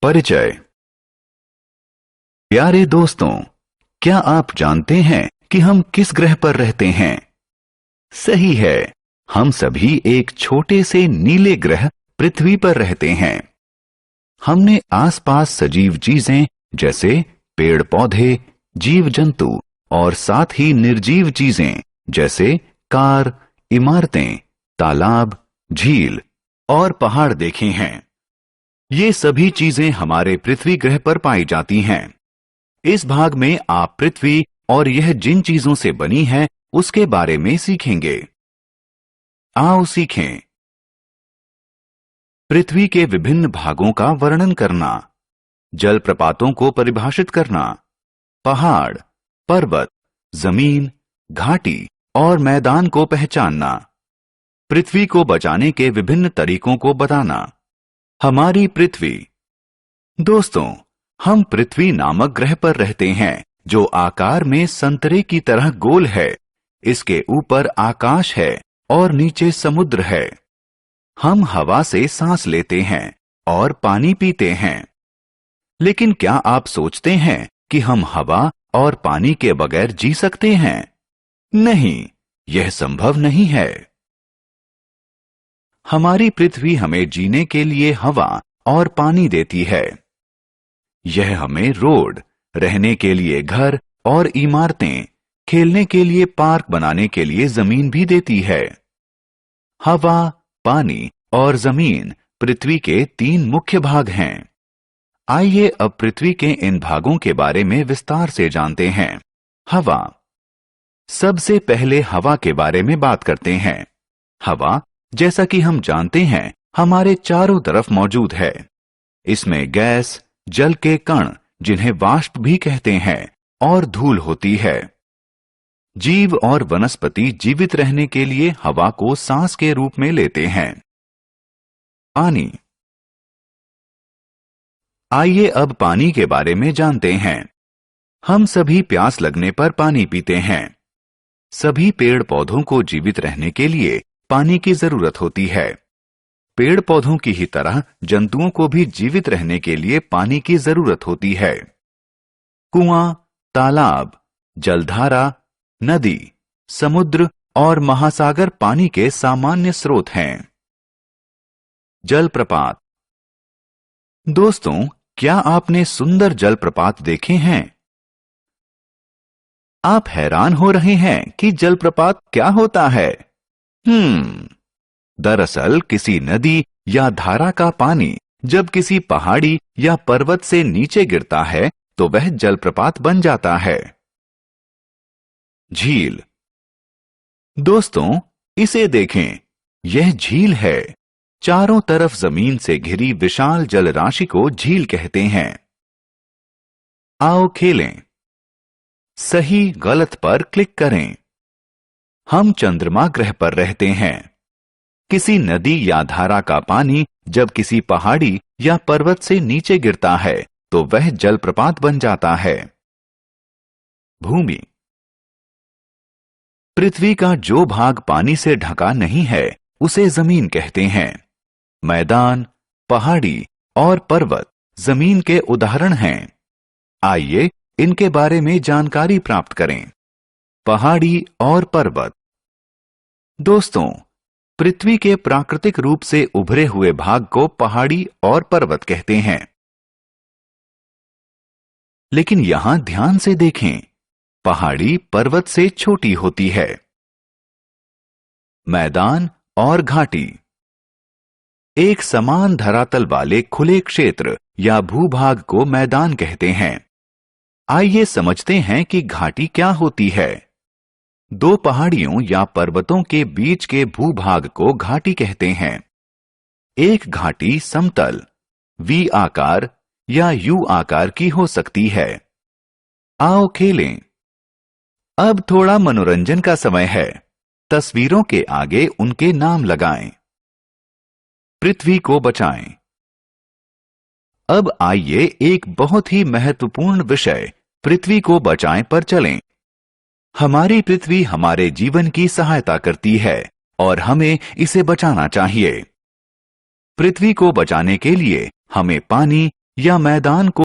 परिचय। प्यारे दोस्तों, क्या आप जानते हैं कि हम किस ग्रह पर रहते हैं? सही है, हम सभी एक छोटे से नीले ग्रह पृथ्वी पर रहते हैं। हमने आसपास सजीव चीजें जैसे पेड़ पौधे, जीव जंतु और साथ ही निर्जीव चीजें जैसे कार, इमारतें, तालाब, झील और पहाड़ देखे हैं। ये सभी चीजें हमारे पृथ्वी ग्रह पर पाई जाती हैं। इस भाग में आप पृथ्वी और यह जिन चीजों से बनी है उसके बारे में सीखेंगे। आओ सीखें। पृथ्वी के विभिन्न भागों का वर्णन करना, जलप्रपातों को परिभाषित करना, पहाड़, पर्वत, जमीन, घाटी और मैदान को पहचानना, पृथ्वी को बचाने के विभिन्न तरीकों को बताना। हमारी पृथ्वी। दोस्तों, हम पृथ्वी नामक ग्रह पर रहते हैं जो आकार में संतरे की तरह गोल है। इसके ऊपर आकाश है और नीचे समुद्र है। हम हवा से सांस लेते हैं और पानी पीते हैं। लेकिन क्या आप सोचते हैं कि हम हवा और पानी के बगैर जी सकते हैं? नहीं, यह संभव नहीं है। हमारी पृथ्वी हमें जीने के लिए हवा और पानी देती है। यह हमें रोड, रहने के लिए घर और इमारतें, खेलने के लिए पार्क बनाने के लिए जमीन भी देती है। हवा, पानी और जमीन पृथ्वी के 3 मुख्य भाग हैं। आइए अब पृथ्वी के इन भागों के बारे में विस्तार से जानते हैं। हवा। सबसे पहले हवा के बारे में बात करते हैं। हवा, जैसा कि हम जानते हैं, हमारे चारों तरफ मौजूद है। इसमें गैस, जल के कण जिन्हें वाष्प भी कहते हैं और धूल होती है। जीव और वनस्पति जीवित रहने के लिए हवा को सांस के रूप में लेते हैं। पानी। आइए अब पानी के बारे में जानते हैं। हम सभी प्यास लगने पर पानी पीते हैं। सभी पेड़ पौधों को जीवित रहने के लिए पानी की जरूरत होती है। पेड़ पौधों की ही तरह जंतुओं को भी जीवित रहने के लिए पानी की जरूरत होती है। कुआं, तालाब, जलधारा, नदी, समुद्र और महासागर पानी के सामान्य स्रोत हैं। जलप्रपात। दोस्तों, क्या आपने सुंदर जलप्रपात देखे हैं? आप हैरान हो रहे हैं कि जलप्रपात क्या होता है? दरअसल किसी नदी या धारा का पानी जब किसी पहाड़ी या पर्वत से नीचे गिरता है तो वह जलप्रपात बन जाता है। झील। दोस्तों, इसे देखें, यह झील है। चारों तरफ जमीन से घिरी विशाल जल राशि को झील कहते हैं। आओ खेलें। सही गलत पर क्लिक करें। हम चंद्रमा ग्रह पर रहते हैं। किसी नदी या धारा का पानी जब किसी पहाड़ी या पर्वत से नीचे गिरता है तो वह जलप्रपात बन जाता है। भूमि। पृथ्वी का जो भाग पानी से ढका नहीं है उसे जमीन कहते हैं। मैदान, पहाड़ी और पर्वत जमीन के उदाहरण हैं। आइए इनके बारे में जानकारी प्राप्त करें। पहाड़ी और पर्वत। दोस्तों, पृथ्वी के प्राकृतिक रूप से उभरे हुए भाग को पहाड़ी और पर्वत कहते हैं। लेकिन यहां ध्यान से देखें, पहाड़ी पर्वत से छोटी होती है। मैदान और घाटी। एक समान धरातल वाले खुले क्षेत्र या भूभाग को मैदान कहते हैं। आइए समझते हैं कि घाटी क्या होती है। 2 पहाड़ियों या पर्वतों के बीच के भूभाग को घाटी कहते हैं। एक घाटी समतल, वी आकार या यू आकार की हो सकती है। आओ खेलें। अब थोड़ा मनोरंजन का समय है। तस्वीरों के आगे उनके नाम लगाएं। पृथ्वी को बचाएं। अब आइए एक बहुत ही महत्वपूर्ण विषय पृथ्वी को बचाएं पर चलें। हमारी पृथ्वी हमारे जीवन की सहायता करती है और हमें इसे बचाना चाहिए। पृथ्वी को बचाने के लिए हमें पानी या मैदान को